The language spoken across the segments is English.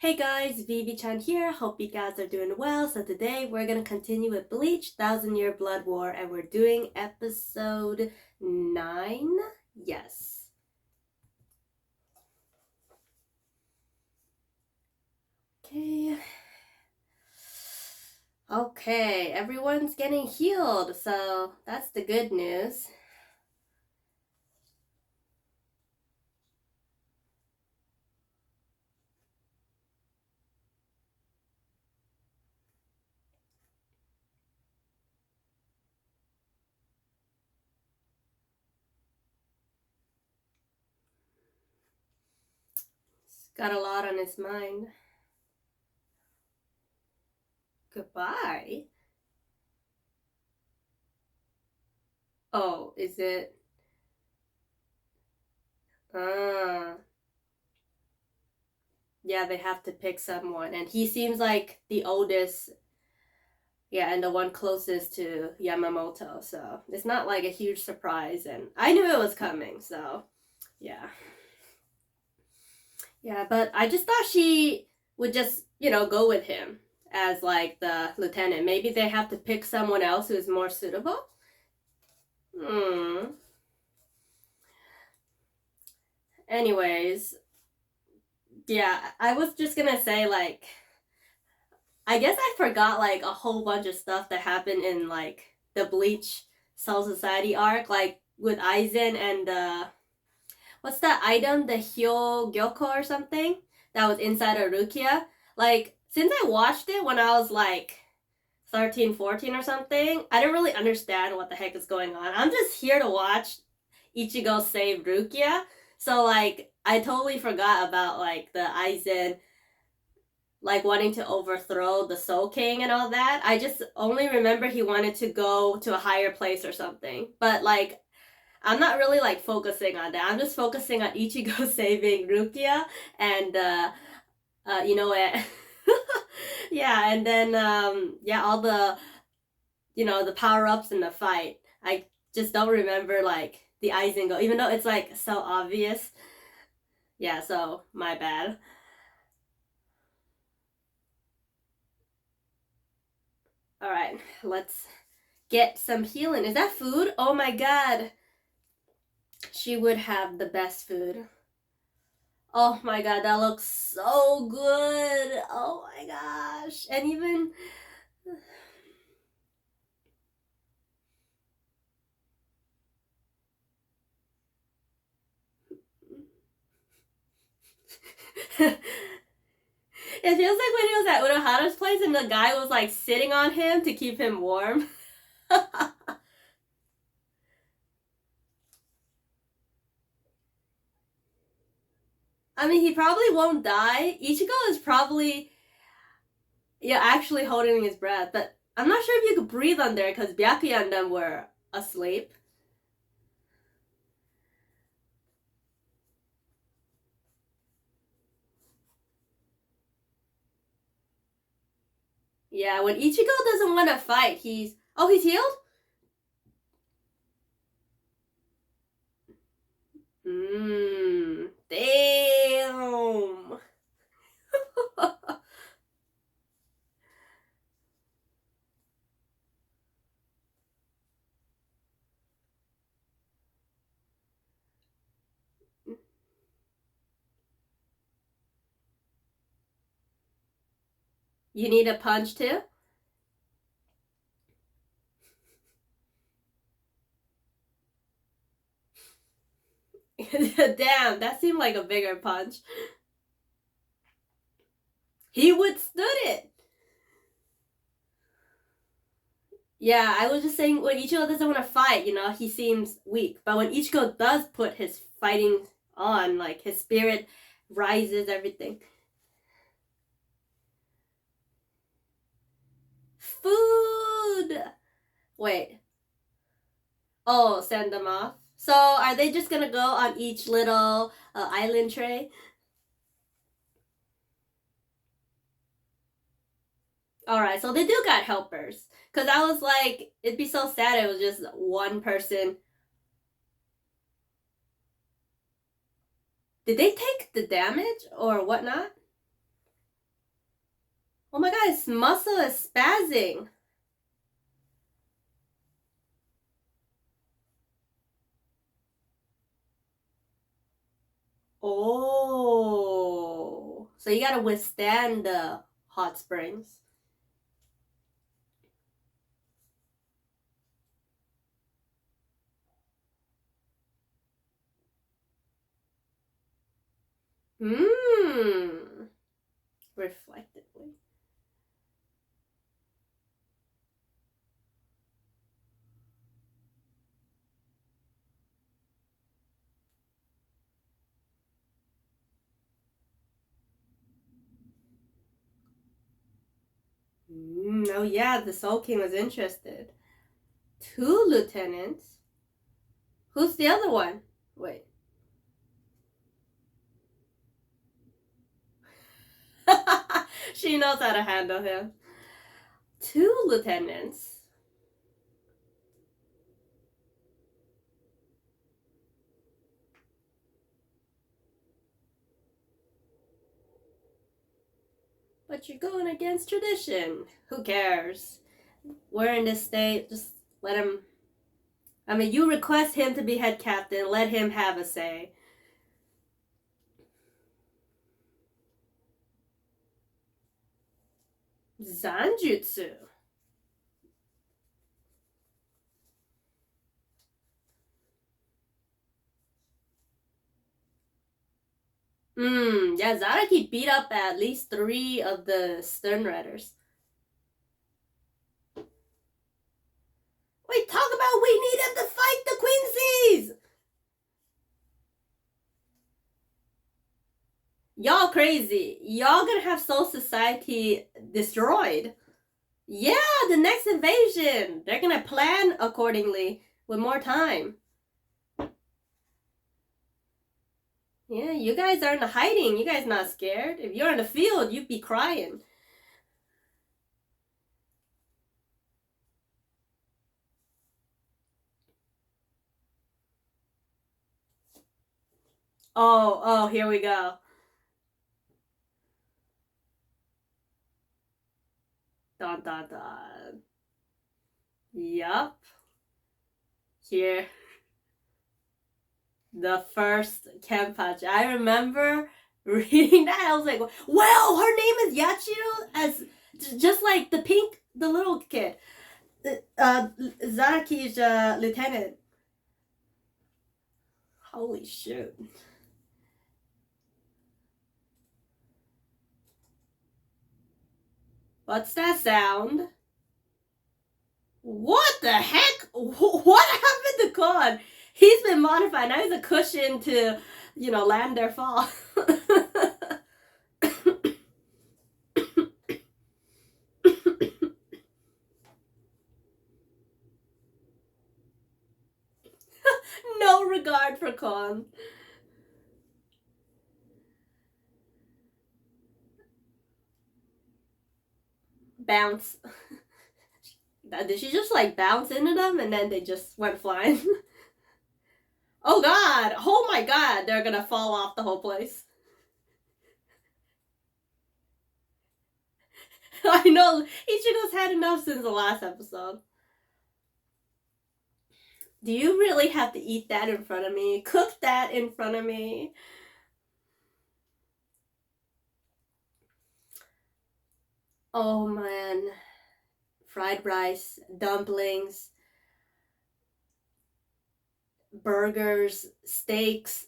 Hey guys, Vivi-chan here. Hope you guys are doing well. So today we're gonna continue with Bleach, Thousand Year Blood War, and we're doing episode 9. Yes. Okay. Okay, everyone's getting healed, so that's the good news. He's got a lot on his mind. Goodbye. Oh, is it? Uh, yeah, they have to pick someone, and he seems like the oldest. Yeah, and the one closest to Yamamoto. So it's not like a huge surprise. And I knew it was coming. So yeah. Yeah, but I just thought she would just, go with him as like the lieutenant. Maybe they have to pick someone else who's more suitable. Hmm. Anyways, yeah, I was just gonna say, like, I guess I forgot like a whole bunch of stuff that happened in like the Bleach Soul Society arc, like with Aizen and what's that item, the Hyo Gyoko or something that was inside of Rukia. Like, since I watched it when I was like 13, 14 or something, I didn't really understand what the heck is going on. I'm just here to watch Ichigo save Rukia. So like I totally forgot about like the Aizen like wanting to overthrow the Soul King and all that. I just only remember he wanted to go to a higher place or something. But like I'm not really like focusing on that. I'm just focusing on Ichigo saving Rukia and you know what? Yeah, and then yeah, all the the power ups in the fight. I just don't remember like the Aizen even though it's like so obvious. Yeah, so my bad. All right, let's get some healing. Is that food? Oh my god. She would have the best food. Oh my god, that looks so good. Oh my gosh. And even it feels like when he was at Unohana's place and the guy was like sitting on him to keep him warm. I mean, he probably won't die. Ichigo is probably, yeah, actually holding his breath, but I'm not sure if you could breathe on there because Byakuya and them were asleep. Yeah, when Ichigo doesn't want to fight, he's. Oh, he's healed? Mmm. Damn. You need a punch too? Damn, that seemed like a bigger punch. He withstood it. Yeah, I was just saying when Ichigo doesn't want to fight, he seems weak. But when Ichigo does put his fighting on, like his spirit rises, everything. Food! Wait. Oh, send them off. So are they just gonna go on each little island tray? Alright, so they do got helpers. Because I was like, it'd be so sad it was just one person. Did they take the damage or whatnot? Oh my god, his muscle is spazzing. Oh. So you gotta withstand the hot springs. Hmm. Reflectively. Oh yeah, the Soul King was interested. Two lieutenants? Who's the other one? Wait. She knows how to handle him. Two lieutenants? But you're going against tradition. Who cares? We're in this state. Just let him. I mean, you request him to be head captain. Let him have a say. Zanjutsu. Yeah, Zaraki beat up at least 3 of the Stern Riders. Wait, talk about we need him to fight the Quincy's! Y'all crazy. Y'all gonna have Soul Society destroyed. Yeah, the next invasion. They're gonna plan accordingly with more time. Yeah, you guys are in the hiding. You guys not scared. If you're in the field, you'd be crying. Oh, here we go. Dun dun dun. Yup. Here. The first Kenpachi. I remember reading that. I was like, well, her name is Yachiro, as just like the little kid. Zaraki's lieutenant. Holy shit. What's that sound? What the heck? What happened to Khan? He's been modified. Now he's a cushion to, land their fall. No regard for Khan. Bounce. Did she just bounce into them and then they just went flying? Oh god! Oh my god! They're gonna fall off the whole place. I know! Ichigo's had enough since the last episode. Do you really have to eat that in front of me? Cook that in front of me? Oh man. Fried rice, dumplings, burgers, steaks.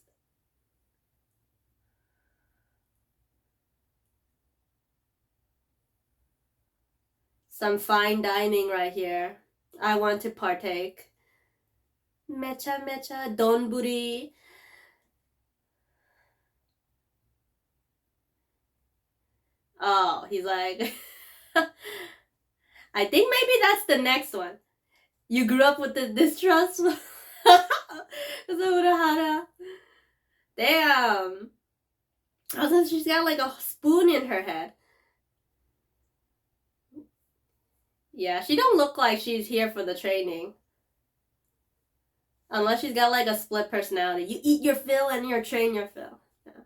Some fine dining right here. I want to partake. Mecha mecha, donburi. Oh, he's like... I think maybe that's the next one. You grew up with the distrust? Urahara. Damn. Also, she's got a spoon in her head. Yeah, she don't look like she's here for the training. Unless she's got a split personality. You eat your fill and you train your fill. Yeah.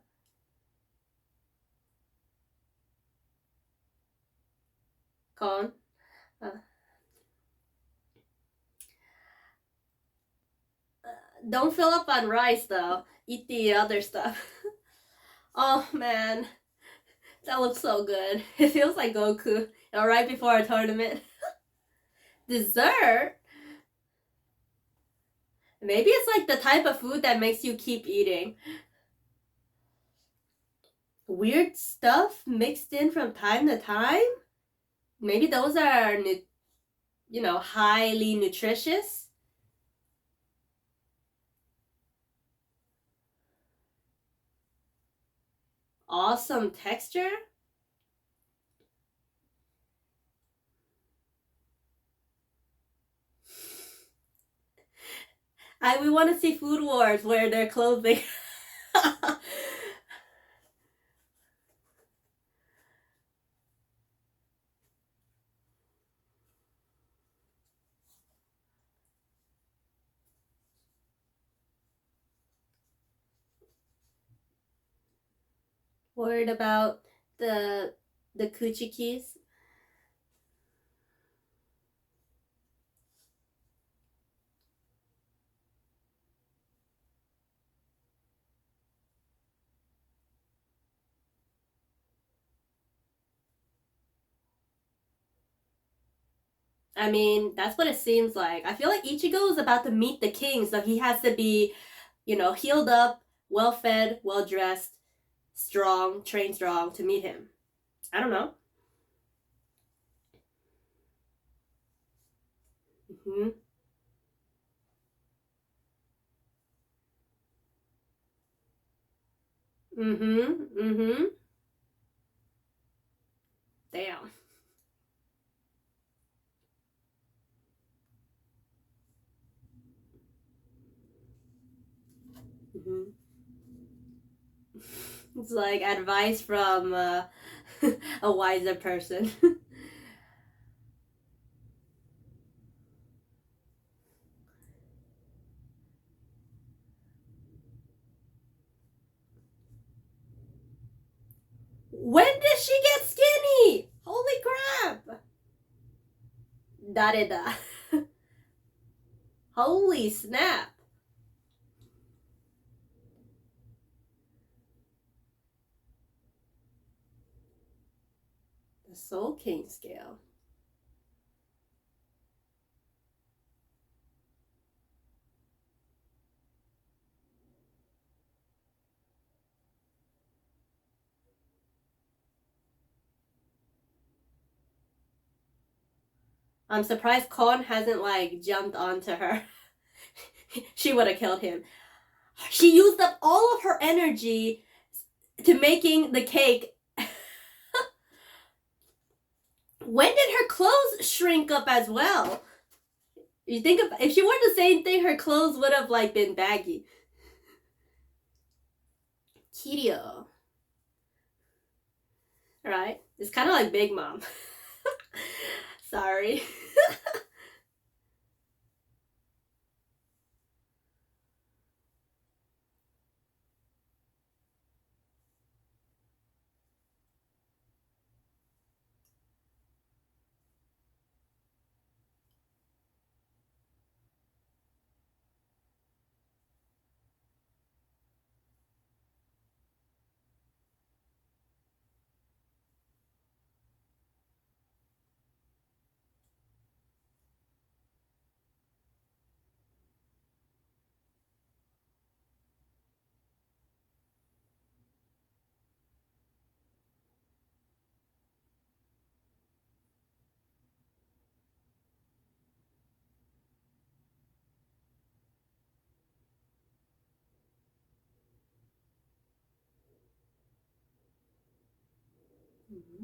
Con. Uh, don't fill up on rice though. Eat the other stuff. Oh man, that looks so good. It feels like Goku. Right before a tournament. Dessert? Maybe it's like the type of food that makes you keep eating. Weird stuff mixed in from time to time? Maybe those are, highly nutritious? Awesome texture? We want to see Food Wars wear their clothing. Worried about the the coochie keys? I mean, that's what it seems like. I feel like Ichigo is about to meet the king, so he has to be, healed up, well fed, well dressed, strong, trained strong to meet him. I don't know. Mm-hmm. Mm-hmm. Mm-hmm. Damn. Mm-hmm. It's like advice from a wiser person. When did she get skinny? Holy crap! Da-da-da. Holy snap. The Soul King scale. I'm surprised Kon hasn't like jumped onto her. She would have killed him. She used up all of her energy to making the cake. When did her clothes shrink up as well? You think if she wore the same thing, her clothes would have like been baggy. Kirio, right? It's kind of like Big Mom. Sorry.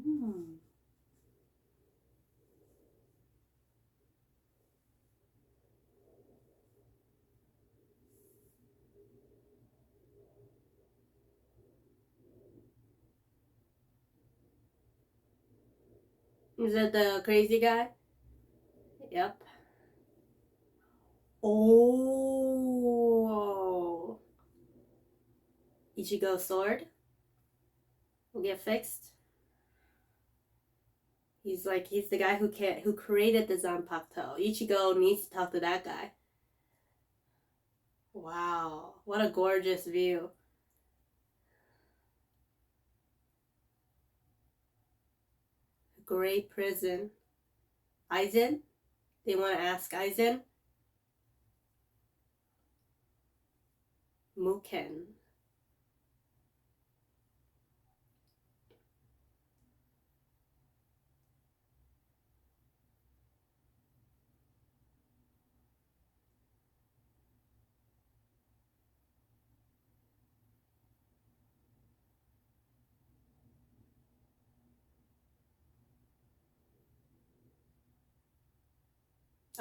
Mm. Is it the crazy guy? Yep. Oh. Ichigo's sword will get fixed. He's the guy who created the Zanpakuto. Ichigo needs to talk to that guy. Wow, what a gorgeous view. Great prison. Aizen? They want to ask Aizen? Muken.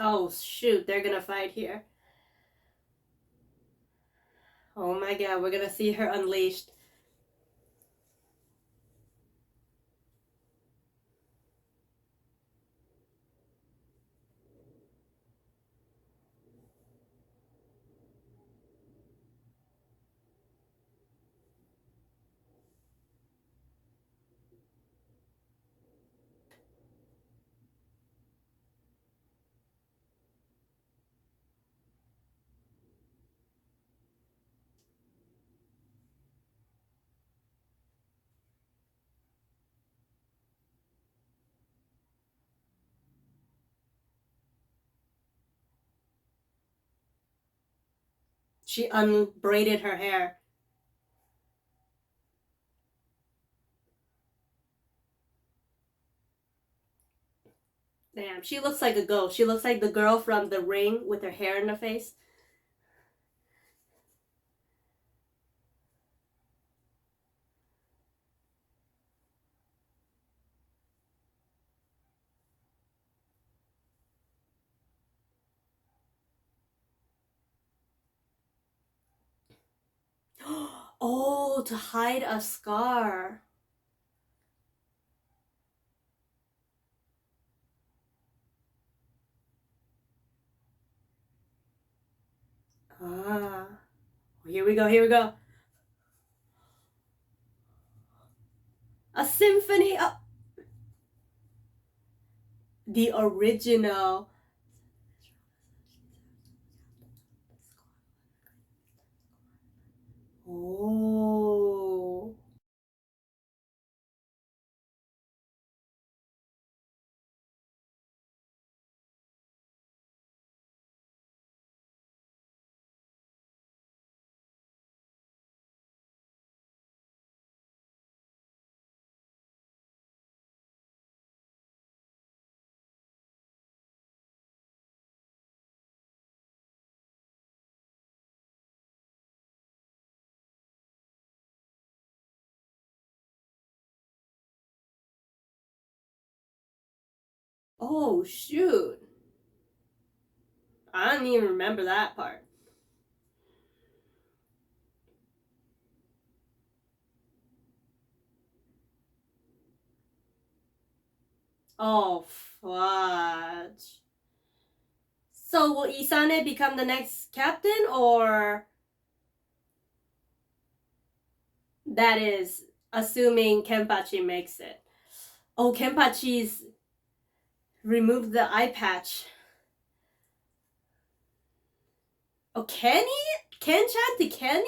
Oh shoot, they're gonna fight here. Oh my god, we're gonna see her unleashed. She unbraided her hair. Damn, she looks like a ghost. She looks like the girl from The Ring with her hair in the face. Oh, to hide a scar. Ah. Here we go, here we go. A symphony. The original. Oh. Oh, shoot. I don't even remember that part. Oh, fudge. So will Isane become the next captain, or that is assuming Kenpachi makes it? Oh, Kenpachi's removed the eye patch. Oh, Kenny? Ken-chan to Kenny?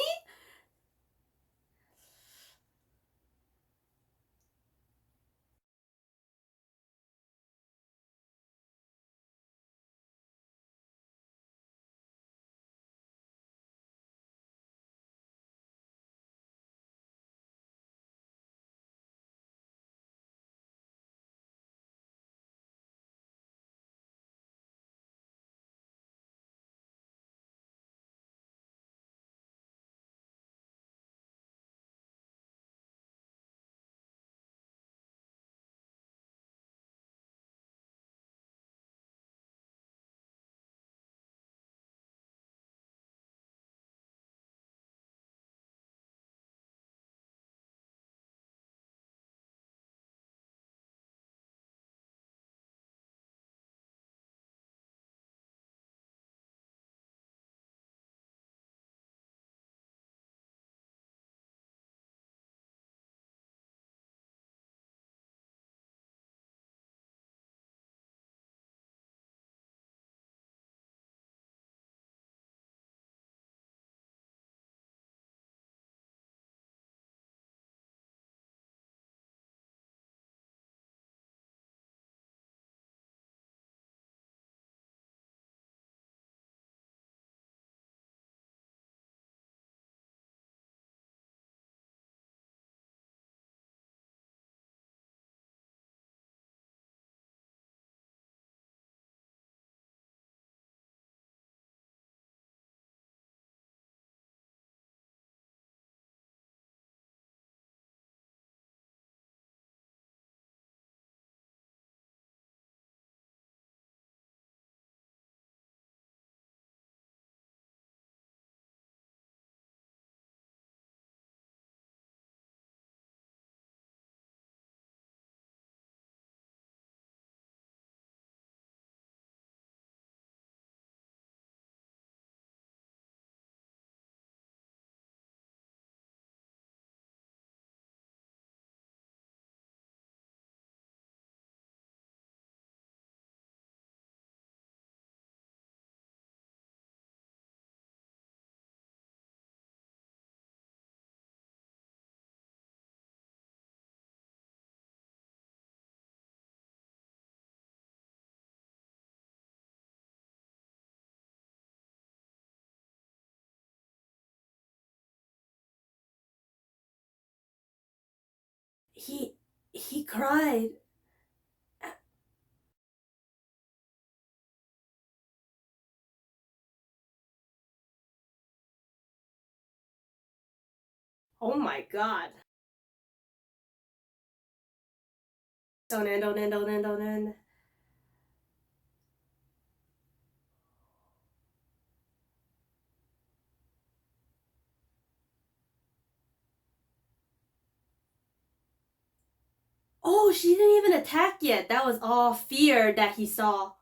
he cried. Oh my god. Don't end, don't end, don't end, don't end. Oh, she didn't even attack yet. That was all fear that he saw.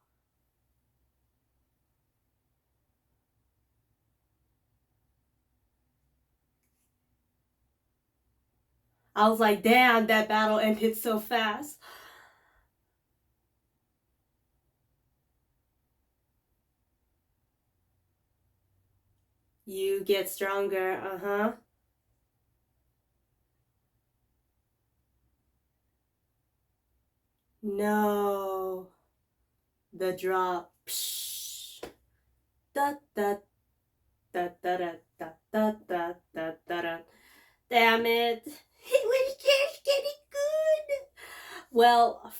I was like, damn, that battle ended so fast. You get stronger, uh-huh. No. The drop. Psh. Da da da da da da da da da da da. Damn it. It was just getting good. Well,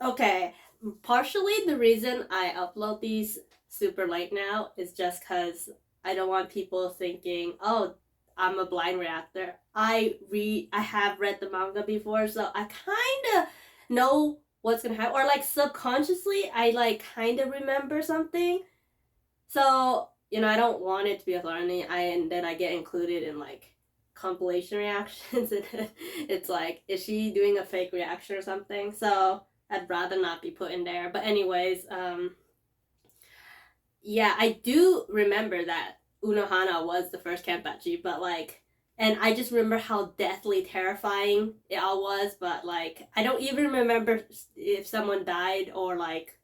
okay. Partially the reason I upload these super late now is just because I don't want people thinking, oh, I'm a blind reactor. I have read the manga before, so I kinda know what's gonna happen. Or like subconsciously I like kinda remember something. So, I don't want it to be a learning. And then I get included in like compilation reactions and it's like, is she doing a fake reaction or something? So I'd rather not be put in there. But anyways, yeah, I do remember that Unohana was the first Kenpachi, but like, and I just remember how deathly terrifying it all was, but like, I don't even remember if someone died or like,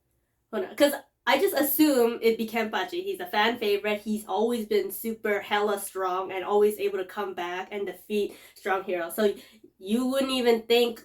because I just assume it became Kenpachi. He's a fan favorite. He's always been super hella strong and always able to come back and defeat strong heroes. So you wouldn't even think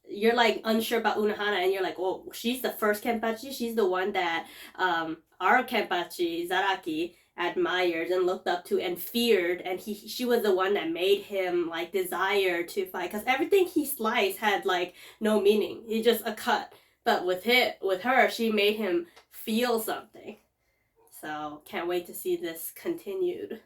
you're like unsure about Unohana and you're like, well, she's the first Kenpachi. She's the one that our Kenpachi, Zaraki, admired and looked up to and feared, and she was the one that made him like desire to fight because everything he sliced had like no meaning. He just a cut. But with her, she made him feel something. So can't wait to see this continued.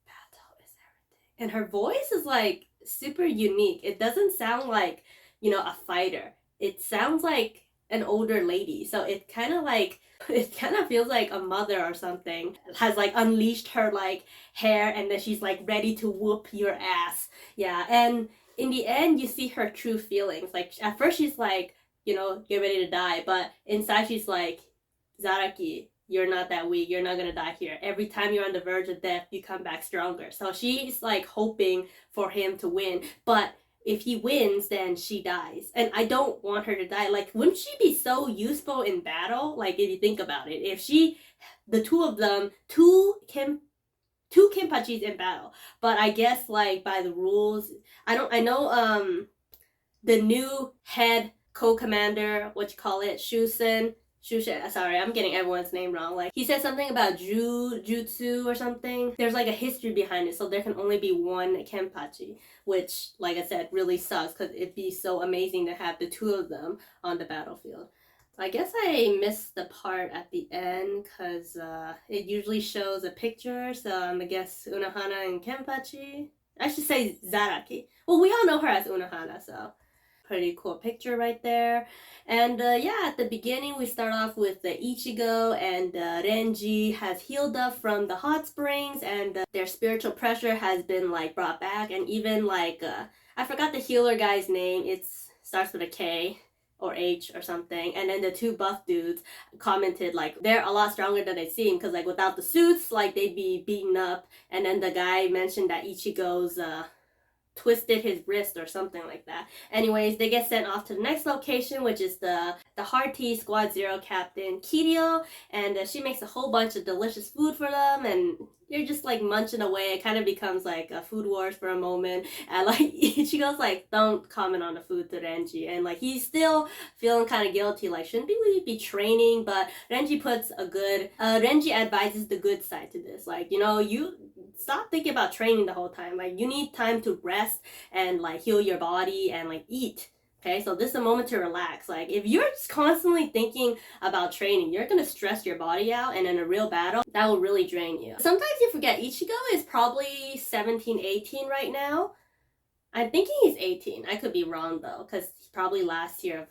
Battle is everything. And her voice is like super unique. It doesn't sound like, a fighter. It sounds like an older lady. So it kind of like it kind of feels like a mother or something has like unleashed her like hair and then she's like ready to whoop your ass. Yeah, and in the end you see her true feelings. Like at first she's like, get ready to die, but inside she's like, Zaraki, you're not that weak. You're not gonna die here. Every time you're on the verge of death, you come back stronger. So she's like hoping for him to win, but if he wins, then she dies. And I don't want her to die. Like, wouldn't she be so useful in battle? Like, if you think about it, if the two of them, two Kenpachis in battle. But I guess like by the rules, I know the new head co-commander, what you call it, Shusen. Shusha, sorry, I'm getting everyone's name wrong. Like he said something about jutsu or something. There's like a history behind it, so there can only be one Kenpachi, which, like I said, really sucks because it'd be so amazing to have the two of them on the battlefield. I guess I missed the part at the end because it usually shows a picture, so I'm gonna guess Unohana and Kenpachi. I should say Zaraki. Well, we all know her as Unohana, so pretty cool picture right there. And yeah, at the beginning we start off with the Ichigo and Renji has healed up from the hot springs, and their spiritual pressure has been like brought back, and even like I forgot the healer guy's name. It starts with a K or H or something, and then the two buff dudes commented like they're a lot stronger than they seem because like without the suits like they'd be beaten up, and then the guy mentioned that Ichigo's twisted his wrist or something like that. Anyways, they get sent off to the next location, which is the Hearty Squad Zero captain Kiryu, and she makes a whole bunch of delicious food for them, and they're just like munching away. It kind of becomes like a food wars for a moment, and like Ichigo's like, don't comment on the food to Renji, and like he's still feeling kind of guilty, like shouldn't we be training? But Renji puts a good Renji advises the good side to this, like, you know, you stop thinking about training the whole time, like you need time to rest and like heal your body and like eat. Okay, so this is a moment to relax. Like, if you're just constantly thinking about training, you're gonna stress your body out, and in a real battle, that will really drain you. Sometimes you forget Ichigo is probably 17, 18 right now. I'm thinking he's 18. I could be wrong though, because he's probably last year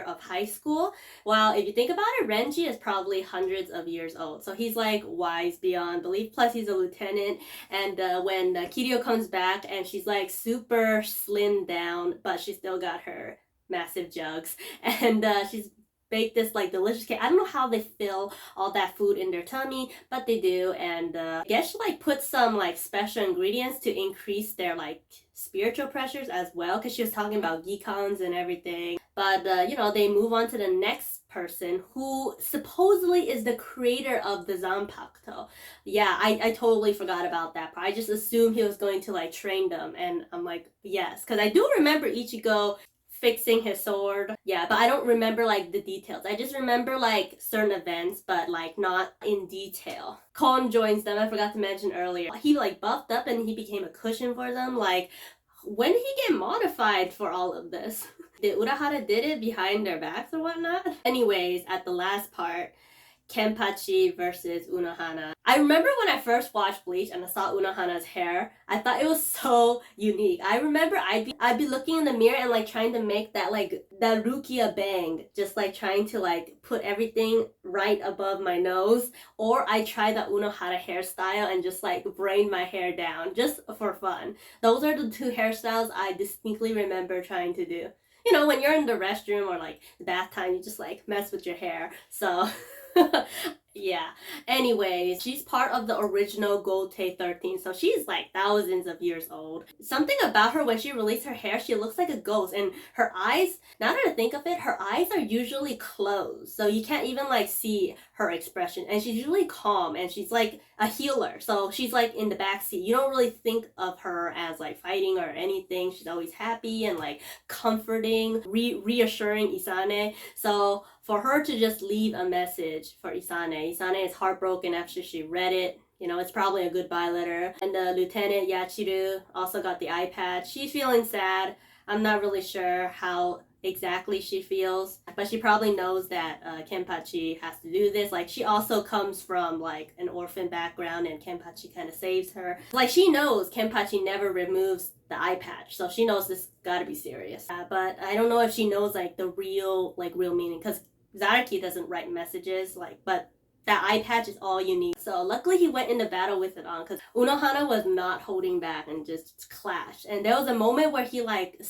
of high school. Well, if you think about it, Renji is probably hundreds of years old, so he's like wise beyond belief. Plus, he's a lieutenant, and when Kiryu comes back and she's like super slimmed down, but she still got her massive jugs, and she's baked this like delicious cake. I don't know how they fill all that food in their tummy, but they do. And I guess she like put some like special ingredients to increase their like spiritual pressures as well, because she was talking about gikons and everything. But you know, they move on to the next person, who supposedly is the creator of the Zanpakuto. Yeah, I totally forgot about that part. I just assumed he was going to like train them, and I'm like, yes, because I do remember Ichigo fixing his sword. Yeah, but I don't remember like the details. I just remember like certain events, but like not in detail. Kon joins them, I forgot to mention earlier. He like buffed up and he became a cushion for them. Like, when did he get modified for all of this? Did Urahara did it behind their backs or whatnot? Anyways, at the last part, Kenpachi versus Unohana. I remember when I first watched Bleach and I saw Unohana's hair, I thought it was so unique. I remember I'd be looking in the mirror and like trying to make that like that Rukia bang, just like trying to like put everything right above my nose, or I tried the Unohana hairstyle and just like braid my hair down just for fun. Those are the two hairstyles I distinctly remember trying to do. You know, when you're in the restroom or like the bath time, you just like mess with your hair. So yeah. Anyways, she's part of the original Gote 13, so she's like thousands of years old. Something about her, when she released her hair, she looks like a ghost, and her eyes, now that I think of it, her eyes are usually closed, so you can't even like see her expression, and she's usually calm, and she's like a healer, so she's like in the backseat. You don't really think of her as like fighting or anything. She's always happy and like comforting, reassuring Isane. So for her to just leave a message for Isane is heartbroken after she read it. You know, it's probably a goodbye letter. And the Lieutenant Yachiru also got the eye patch. She's feeling sad. I'm not really sure how exactly she feels, but she probably knows that Kenpachi has to do this. Like, she also comes from like an orphan background, and Kenpachi kind of saves her. Like, she knows Kenpachi never removes the eye patch, so she knows this gotta be serious. But I don't know if she knows like the real meaning, because Zaraki doesn't write messages, like, but that eye patch is all you need. So luckily he went into battle with it on, because Unohana was not holding back and just clashed. And there was a moment where he like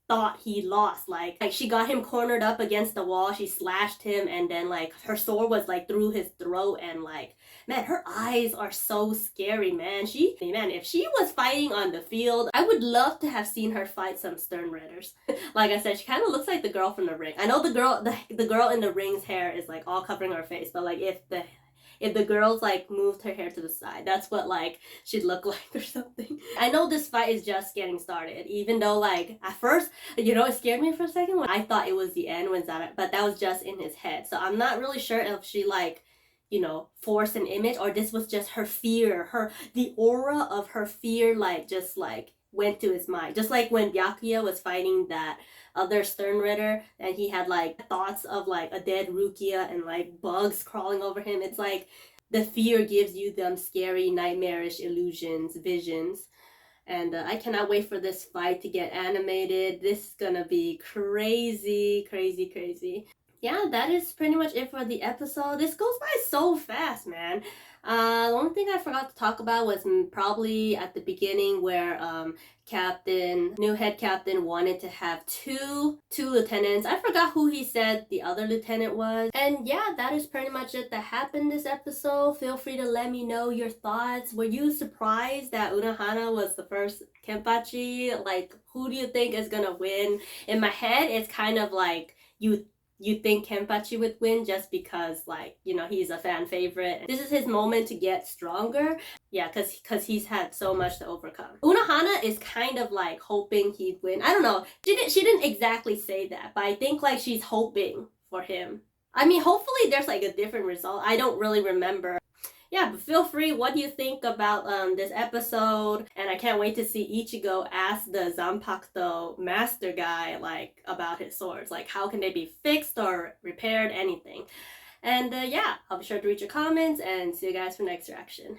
thought he lost, like she got him cornered up against the wall, she slashed him, and then like her sword was like through his throat, and like, man, her eyes are so scary, man. If she was fighting on the field, I would love to have seen her fight some Stern Ridders. Like I said, she kind of looks like the girl from The Ring. I know the girl in The Ring's hair is like all covering her face, but like if the girls like moved her hair to the side, that's what like she'd look like or something. I know this fight is just getting started, even though like at first, you know, it scared me for a second when I thought it was the end when Zara, but that was just in his head. So I'm not really sure if she like, you know, forced an image, or this was just her fear, the aura of her fear like just like went to his mind. Just like when Byakuya was fighting that other Stern Ritter, and he had like thoughts of like a dead Rukia and like bugs crawling over him. It's like the fear gives you them scary, nightmarish illusions, visions. And I cannot wait for this fight to get animated. This is gonna be crazy, crazy, crazy. Yeah, that is pretty much it for the episode. This goes by so fast, man. The only thing I forgot to talk about was probably at the beginning where new head captain wanted to have two lieutenants. I forgot who he said the other lieutenant was. And yeah, that is pretty much it that happened this episode. Feel free to let me know your thoughts. Were you surprised that Unohana was the first Kenpachi? Like, who do you think is gonna win? In my head, it's kind of like you think Kenpachi would win just because, like, you know, he's a fan favorite. This is his moment to get stronger. Yeah, because he's had so much to overcome. Unohana is kind of like hoping he'd win. I don't know. She didn't exactly say that, but I think like she's hoping for him. I mean, hopefully there's like a different result. I don't really remember. Yeah, but feel free. What do you think about this episode? And I can't wait to see Ichigo ask the Zanpakuto master guy like about his swords. Like, how can they be fixed or repaired? Anything. And yeah, I'll be sure to read your comments and see you guys for next reaction.